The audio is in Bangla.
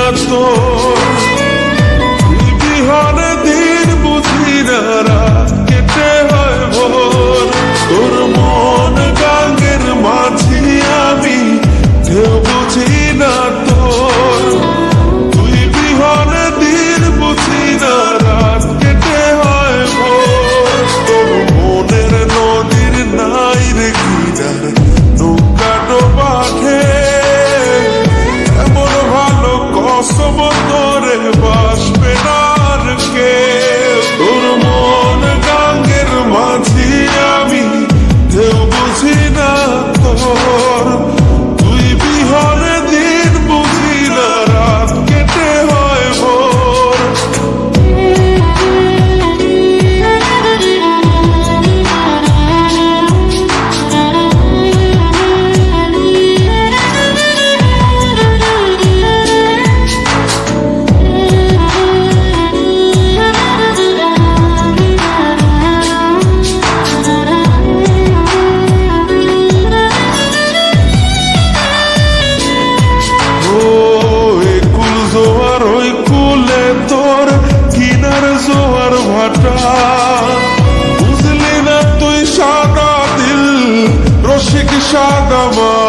তোর, তুই বিহনে দিন বুঝি না রাত কেটে হয় ভোর। তোর মন গাঙ্গের মাঝি আমি, কেউ বুঝি না তোর, তুই বিহনে দিন বুঝি না রাত কেটে হয় ভোর। তোর মনের নদীর নাই রে কিনার, নৌকা ডোবা খেয়ে এমন ভালো কসম তোরে বাসবে না আর কেউ। তোর মন গাঙ্গের মাঝি আমি, কেউ বুঝি না তোর, তুই বিহনে দিন বুঝি না রাত কেটে হয় ভোর। জোয়ার ওই কুলে তোর কিনার জোয়ার ভাটা, বুঝলি না তুই সাদা দিল রসিক সাদা মা।